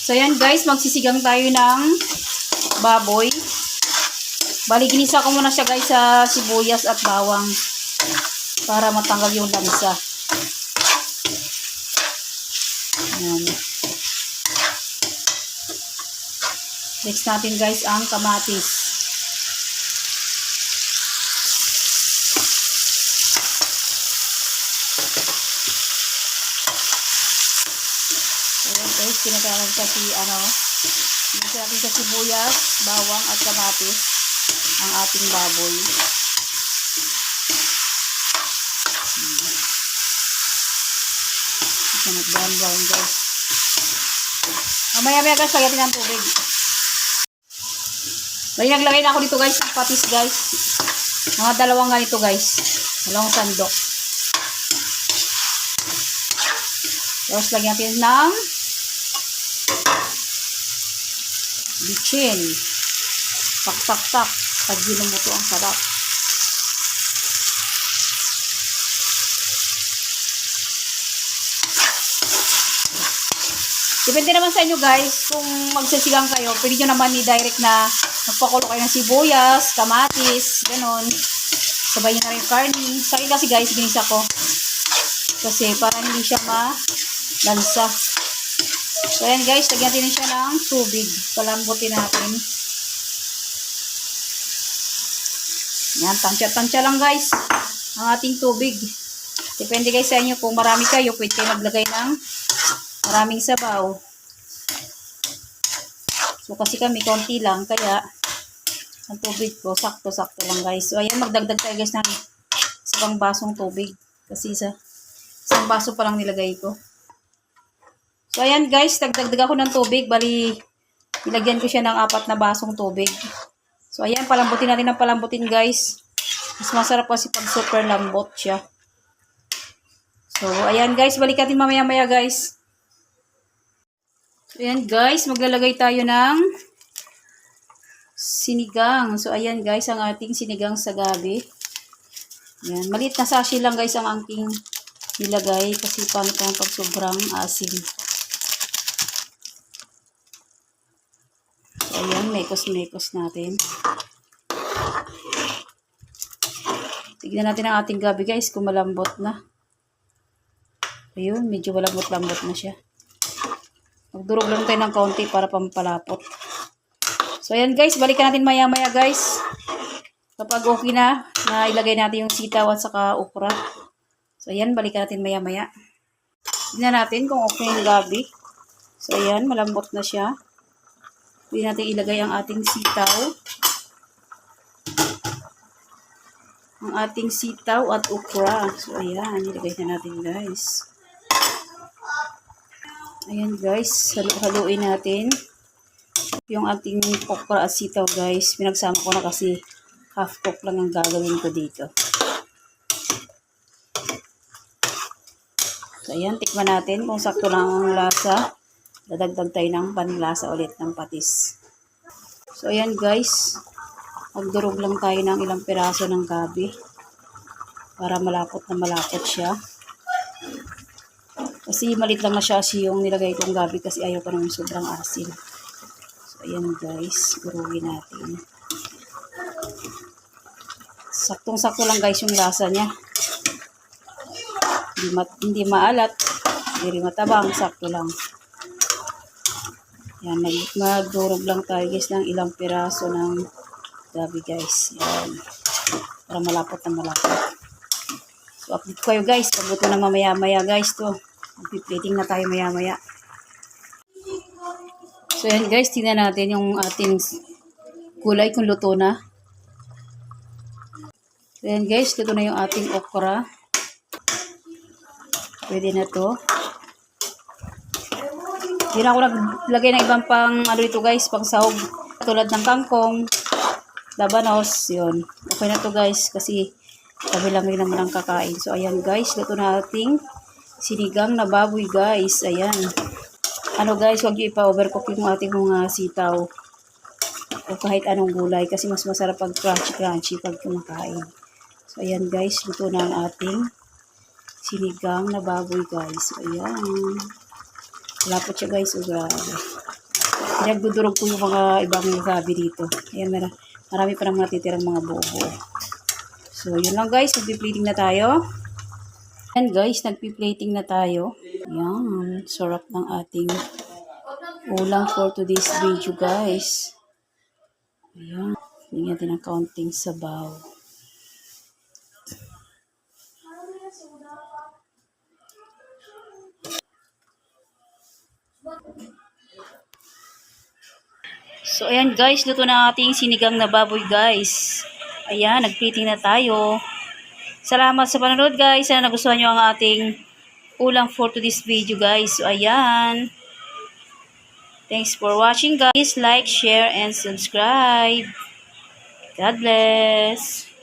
So yan guys, magsisigang tayo ng baboy. Bali, ginisa ko muna siya guys sa sibuyas at bawang para matanggal yung lansa. Ayan. Next natin guys ang kamatis. Ayan guys, kinakalan kasi ginisa natin sa sibuyas, bawang at kamatis ang ating baboy. Ito nag-brown guys. Mamaya guys, lagyan ng tubig. Bali, naglagay na ako dito guys ng patis guys. Mga dalawang ganito guys. Dalawang sandok. Tapos lagyan natin ng bitchin. Sak. Pag ginumuto ang sarap. Depende naman sa inyo guys. Kung magsasigang kayo, pwede nyo naman i-direct na magpakulo kayo ng sibuyas, kamatis, ganon. Sabay nyo na rin yung karni. Sa akin kasi guys, ginisa ko. Kasi para hindi siya malansa. So ayan guys, lagyan natin siya ng tubig. Palambutin natin. Yan, tansya lang guys ang ating tubig. Depende guys sa inyo. Kung marami kayo, pwede kayo maglagay ng maraming sabaw. So kasi kami konti lang, kaya ang tubig ko sakto lang guys. So ayan, magdagdag tayo guys ng isang basong tubig. Kasi isang baso pa lang nilagay ko. So ayan guys, dagdag ako ng tubig. Bali, nilagyan ko siya ng 4 na basong tubig. So ayan, palambutin natin ng palambutin guys. Mas masarap kasi pag super lambot siya. So ayan guys, balik natin mamaya guys. So ayan guys, maglalagay tayo ng sinigang. So ayan guys, ang ating sinigang sa gabi. Ayan, maliit na sashi lang guys ang aking nilagay kasi pangit ang pag sobrang asim. So ayan, mekos natin. Tignan natin ang ating gabi guys kung malambot na. Ayun, medyo malambot na siya. Magdurog lang tayo ng kaunti para pampalapot. So ayan guys, balikan natin maya guys. Kapag okay na ilagay natin yung sitaw at saka okra. So ayan, balikan natin maya. Tignan natin kung okay yung gabi. So ayan, malambot na siya. Pwede natin ilagay ang ating sitaw. Ang ating sitaw at okra. So ayan, ilagay na natin guys. Ayan guys, haluin natin yung ating okra at sitaw guys. Pinagsama ko na kasi half cook lang ang gagawin ko dito. So ayan, tikman natin kung sakto lang ang lasa. Dadagdag tayo ng panlasa ulit ng patis. So ayan guys, magdurog lang tayo ng ilang piraso ng gabi para malapot siya. Kasi malit lang na siya yung nilagay kong gabi kasi ayaw ko naman sobrang asin. So ayan guys, durugin natin. Saktong-sakto lang guys yung lasa niya. Hindi maalat, hindi matabang, sakto lang. Yan, magdurog lang tayo guys ng ilang piraso ng gabi guys. Yan, para malapot. So update ko kayo guys, pagbuto na mamaya guys to. Mag-plating na tayo maya. So yan guys, tingnan natin yung ating gulay kung luto na. So yan guys, luto na yung ating okra. Pwede na to. Hindi na ako naglagay ng ibang pang dito guys, pang sahog. Tulad ng kangkong, labanos, yun. Okay na to guys, kasi kami naman ang kakain. So ayan guys, luto na ating sinigang na baboy guys. Ayan. Guys, huwag nyo ipa-overcook yung ating mga sitaw. O kahit anong gulay. Kasi mas masarap pag crunchy pag kumakain. So ayan guys, luto na ang ating sinigang na baboy guys. So ayan. Lapot siya guys. O grabe. Pinagdudurog ko yung mga ibang gabi dito. Ayan, marami pa ng natitirang mga buo-buo. So, yun lang guys. Magpi-plating na tayo. Ayan guys, nagpi-plating na tayo. Ayan, sarap ng ating ulam for today's video guys. Ayan, bigyan natin ng kaunting sabaw. So, ayan guys, luto na ating sinigang na baboy guys. Ayan, nagplating na tayo. Salamat sa panonood guys. Sana nagustuhan nyo ang ating ulam for today's video guys. So, ayan. Thanks for watching guys. Like, share, and subscribe. God bless.